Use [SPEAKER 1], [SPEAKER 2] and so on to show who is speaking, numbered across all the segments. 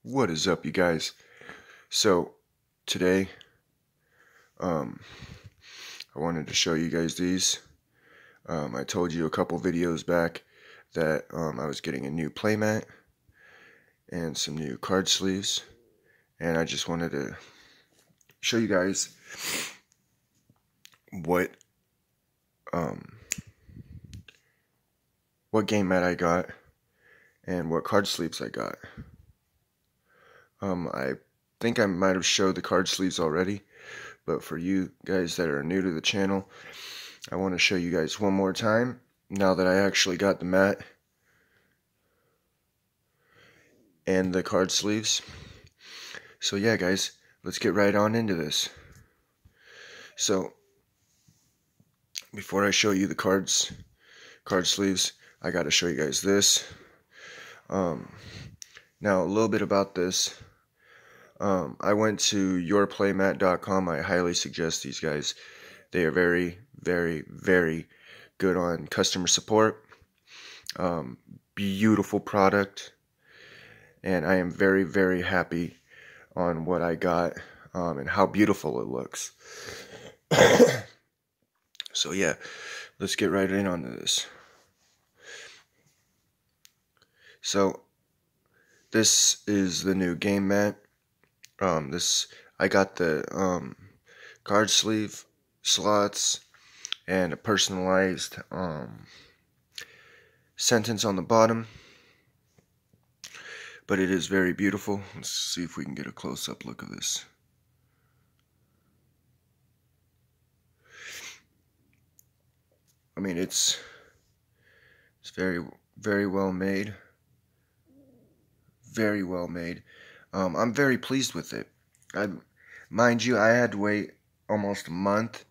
[SPEAKER 1] What is up, you guys? So today, um, I wanted to show you guys these. I told you a couple videos back that I was getting a new playmat and some new card sleeves, and I just wanted to show you guys what um, what game mat I got and what card sleeves I got. I think I might have showed the card sleeves already, but for you guys that are new to the channel, I want to show you guys one more time now that I actually got the mat and the card sleeves. So yeah, guys, let's get right on into this. So before I show you the card sleeves, I got to show you guys this. Now a little bit about this. I went to yourplaymat.com. I highly suggest these guys. They are very, very, very good on customer support. Beautiful product, and I am very, very happy on what I got and how beautiful it looks. So yeah, let's get right in onto this. So this is the new game mat. I got the card sleeve slots and a personalized sentence on the bottom. But it is very beautiful. Let's see if we can get a close-up look of this. I mean, it's very, very well made. Very well made. I'm very pleased with it. Mind you, I had to wait almost a month.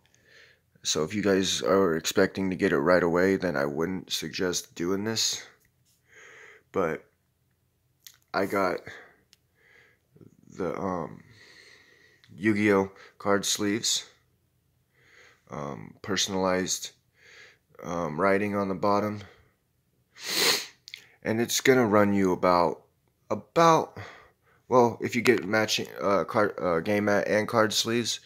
[SPEAKER 1] So if you guys are expecting to get it right away, then I wouldn't suggest doing this. But I got the Yu-Gi-Oh card sleeves, personalized writing on the bottom, and it's gonna run you about well, if you get matching game mat and card sleeves,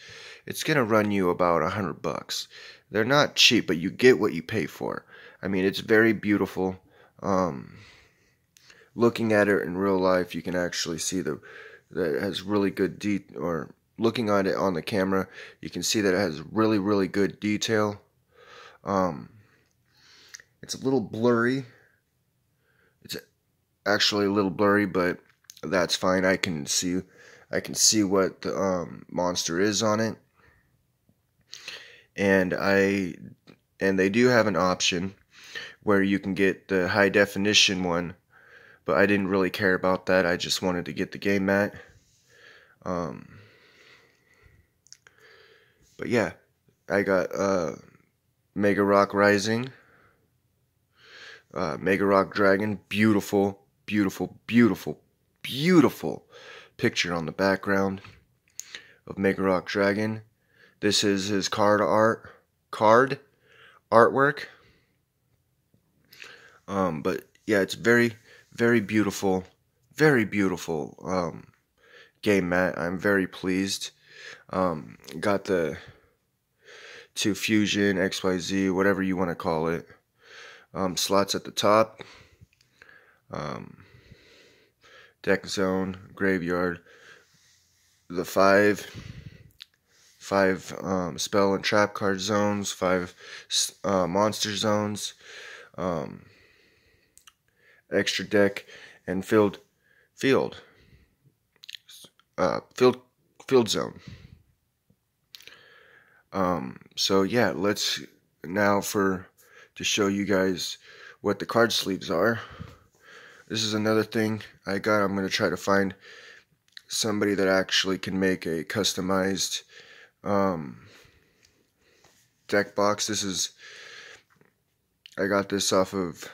[SPEAKER 1] it's gonna run you about $100. They're not cheap, but you get what you pay for. I mean, it's very beautiful. Looking at it in real life, you can actually see that it has really good or looking at it on the camera, you can see that it has really, really good detail. It's a little blurry. It's actually a little blurry, but that's fine. I can see what the monster is on it, and they do have an option where you can get the high definition one, but I didn't really care about that. I just wanted to get the game mat. But yeah, I got Mega Rock Rising, Mega Rock Dragon, beautiful, beautiful, beautiful, beautiful picture on the background of Mega Rock Dragon. This is his card artwork. But yeah, it's very, very beautiful game mat. I'm very pleased. Got the 2 Fusion, XYZ, whatever you want to call it. Slots at the top. Deck zone, graveyard. The five spell and trap card zones. 5 monster zones. Extra deck and field zone. So yeah, let's now to show you guys what the card sleeves are. This is another thing I got. I'm going to try to find somebody that actually can make a customized deck box. I got this off of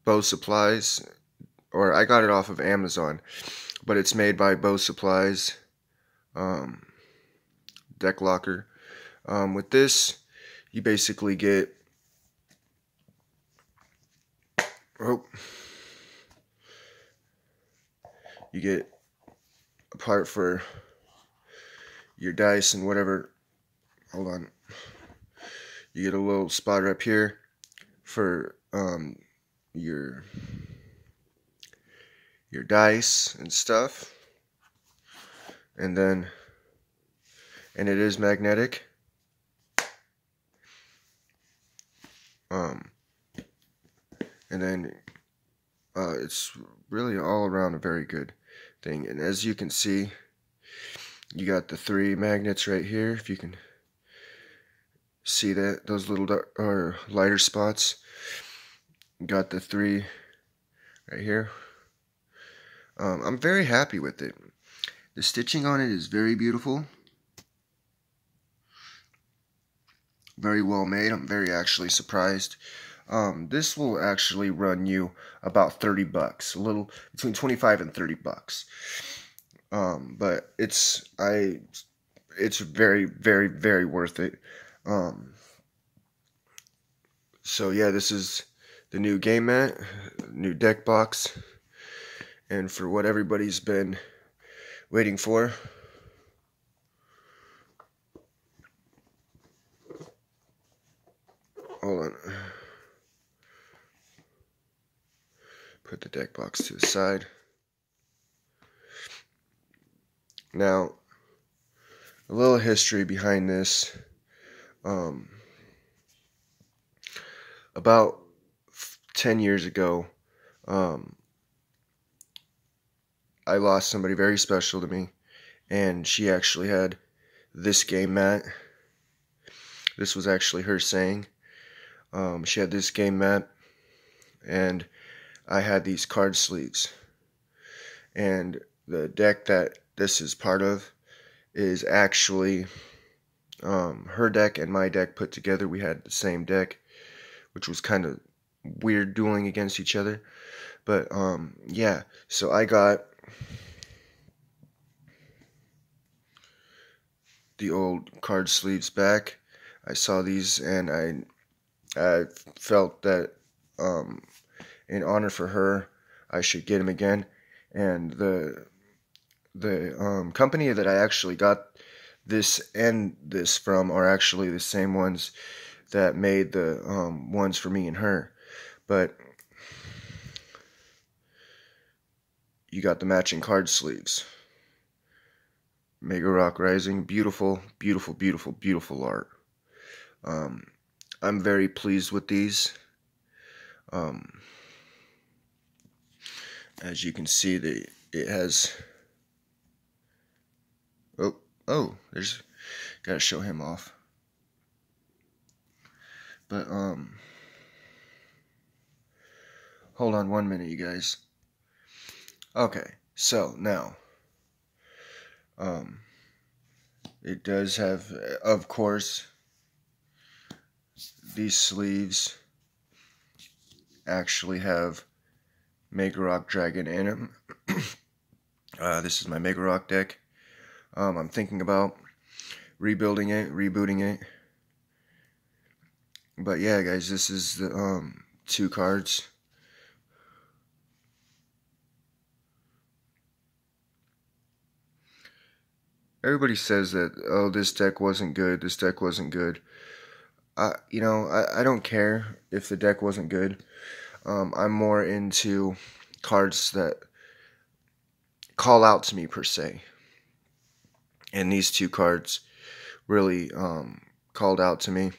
[SPEAKER 1] Bow Supplies, or I got it off of Amazon, but it's made by Bow Supplies deck locker. With this, you basically get You get a part for your dice and whatever. Hold on. You get a little spot up here for your dice and stuff, and it is magnetic. And then it's really all around a very good thing. And as you can see, you got the 3 magnets right here. If you can see that, those little dark, or lighter spots. You got the 3 right here. I'm very happy with it. The stitching on it is very beautiful. Very well made. I'm very actually surprised. This will actually run you about $30, a little between 25 and $30. But it's very, very, very worth it. So yeah, this is the new game mat, new deck box, and for what everybody's been waiting for. Hold on. Put the deck box to the side. Now, a little history behind this. About 10 years ago, I lost somebody very special to me, and she actually had this game mat. This was actually her saying. She had this game mat, and I had these card sleeves. And the deck that this is part of is actually her deck and my deck put together. We had the same deck, which was kind of weird dueling against each other. But yeah, so I got the old card sleeves back. I saw these and I felt that in honor for her, I should get them again. And the company that I actually got this and this from are actually the same ones that made the ones for me and her. But you got the matching card sleeves. Mega Rock Rising, beautiful, beautiful, beautiful, beautiful art. I'm very pleased with these. As you can see, it has. There's. Gotta show him off. But hold on 1 minute, you guys. Okay, so now, it does have, of course, these sleeves actually have Mega Rock Dragon in them. This is my Mega Rock deck. I'm thinking about rebuilding it, rebooting it. But yeah, guys, this is the 2 cards. Everybody says that, oh, this deck wasn't good, this deck wasn't good. You know, I don't care if the deck wasn't good. I'm more into cards that call out to me, per se. And these 2 cards really called out to me.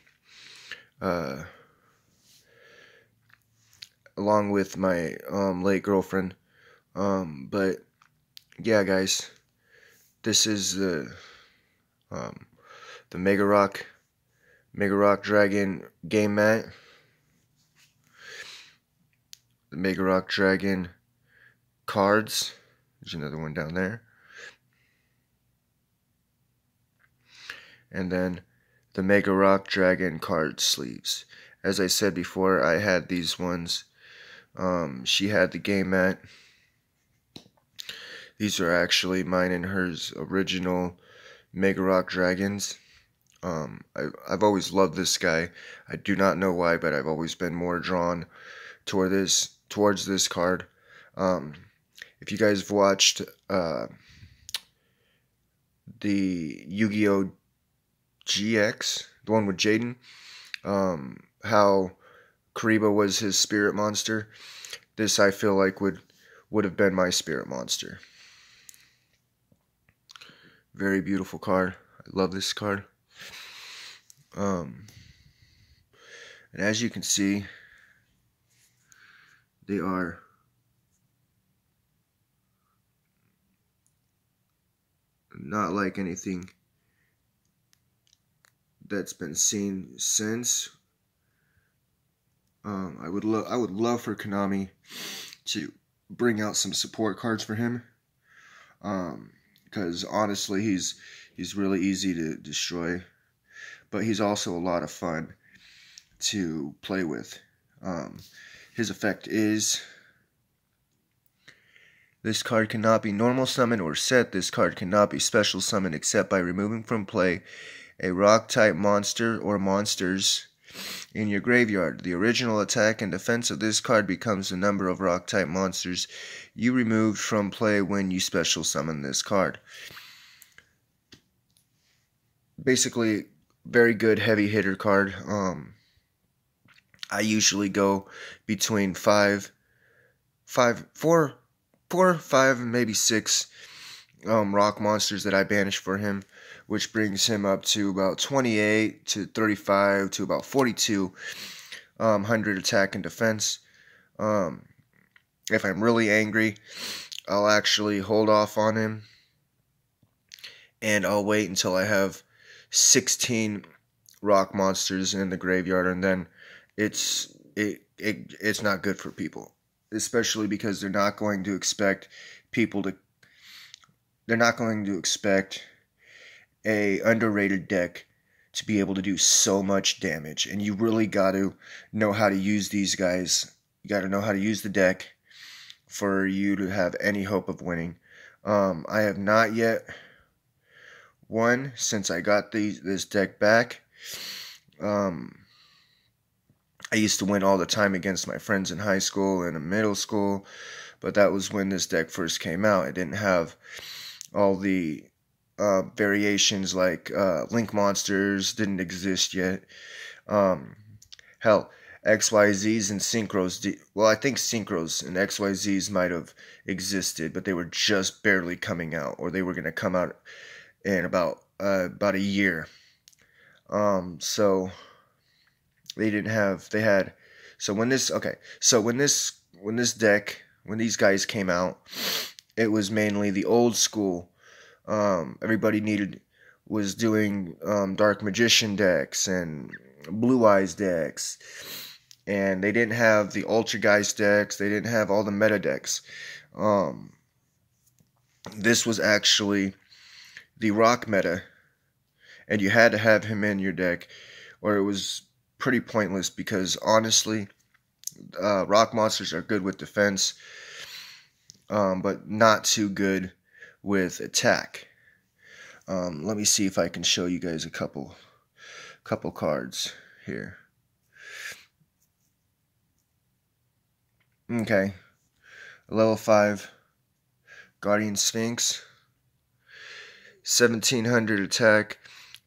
[SPEAKER 1] Along with my late girlfriend. But yeah, guys, this is the Mega Rock Dragon game mat. The Mega Rock Dragon cards. There's another one down there. And then the Mega Rock Dragon card sleeves. As I said before, I had these ones. She had the game mat. These are actually mine and hers original Mega Rock Dragons. I've always loved this guy. I do not know why, but I've always been more drawn towards this card. if you guys have watched the Yu-Gi-Oh! GX, the one with Jaden, how Kariba was his spirit monster. This I feel like would have been my spirit monster. Very beautiful card. I love this card. And as you can see, they are not like anything that's been seen since. I would love for Konami to bring out some support cards for him. Because honestly, he's really easy to destroy, but he's also a lot of fun to play with. His effect is: this card cannot be normal summon or set. This card cannot be special summoned except by removing from play a rock type monster or monsters in your graveyard. The original attack and defense of this card becomes the number of rock type monsters you removed from play when you special summon this card. Basically, very good heavy hitter card. I usually go between 4, 5, maybe 6 rock monsters that I banish for him, which brings him up to about 28 to 35 to about 4200 attack and defense. If I'm really angry, I'll actually hold off on him, and I'll wait until I have 16 rock monsters in the graveyard, and then it's not good for people, especially because they're not going to expect a underrated deck to be able to do so much damage. And you really got to know how to use these guys. You got to know how to use the deck for you to have any hope of winning. I have not yet won since I got this deck back. I used to win all the time against my friends in high school and in middle school, but that was when this deck first came out. It didn't have all the variations like Link Monsters didn't exist yet. Hell, XYZs and Synchros, well, I think Synchros and XYZs might have existed, but they were just barely coming out, or they were going to come out in about a year. So they didn't have, they had, so when this deck, when these guys came out, it was mainly the old school. Everybody was doing Dark Magician decks and Blue Eyes decks, and they didn't have the Ultrageist decks. They didn't have all the meta decks. This was actually the rock meta, and you had to have him in your deck, or it was pretty pointless, because honestly, rock monsters are good with defense, but not too good with attack. Let me see if I can show you guys a couple cards here. Okay, level 5 Guardian Sphinx, 1700 attack,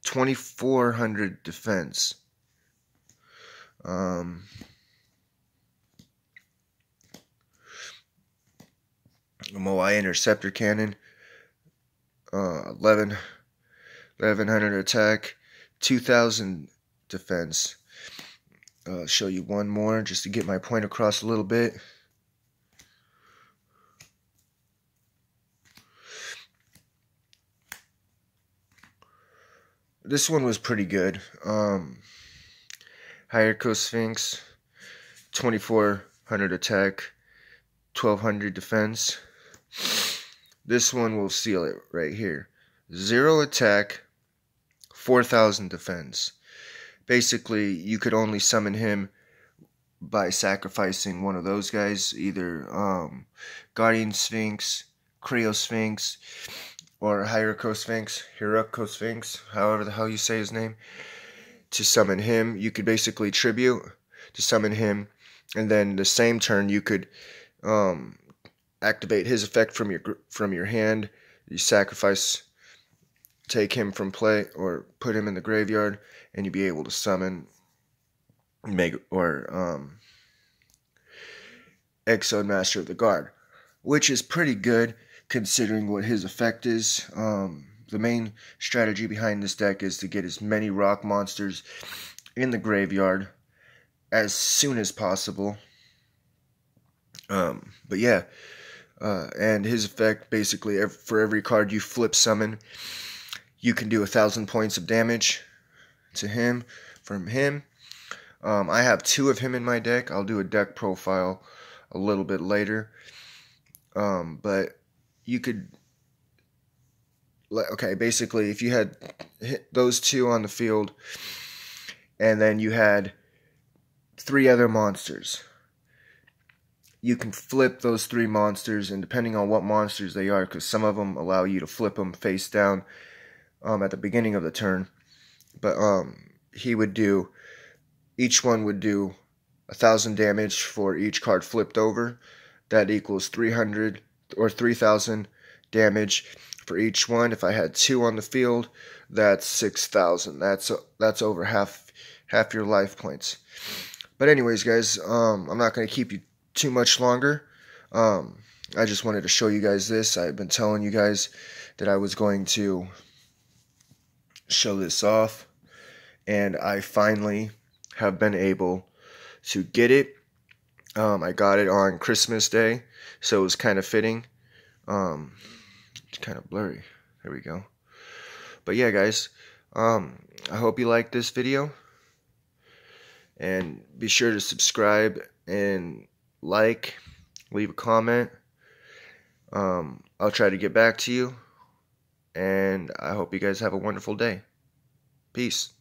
[SPEAKER 1] 2400 defense. Moai Interceptor Cannon, 1100 attack, 2000 defense. Show you one more just to get my point across a little bit. This one was pretty good. Hierarcho Sphinx, 2400 attack, 1200 defense. This one will seal it right here. 0 attack, 4000 defense. Basically, you could only summon him by sacrificing one of those guys, either Guardian Sphinx, Creo Sphinx, or Hierarcho Sphinx, however the hell you say his name, to summon him. You could basically tribute to summon him, and then the same turn you could activate his effect from your hand. You sacrifice, take him from play, or put him in the graveyard, and you'll be able to summon Exode Master of the Guard, which is pretty good considering what his effect is. The main strategy behind this deck is to get as many rock monsters in the graveyard as soon as possible. But yeah, and his effect, basically, for every card you flip summon, you can do 1,000 points of damage to him, from him. I have 2 of him in my deck. I'll do a deck profile a little bit later. But you could, okay, basically, if you had hit those 2 on the field, and then you had 3 other monsters, you can flip those 3 monsters, and depending on what monsters they are, because some of them allow you to flip them face down at the beginning of the turn, but he would do, each one would do 1,000 damage for each card flipped over. That equals 300 or 3,000 damage for each one. If I had 2 on the field, that's 6,000. That's over half your life points. But anyways, guys, I'm not going to keep you too much longer. I just wanted to show you guys this. I've been telling you guys that I was going to show this off, and I finally have been able to get it. I got it on Christmas Day, so it was kind of fitting. It's kind of blurry. There we go. But yeah, guys, I hope you liked this video, and be sure to subscribe and like, leave a comment. I'll try to get back to you, and I hope you guys have a wonderful day. Peace.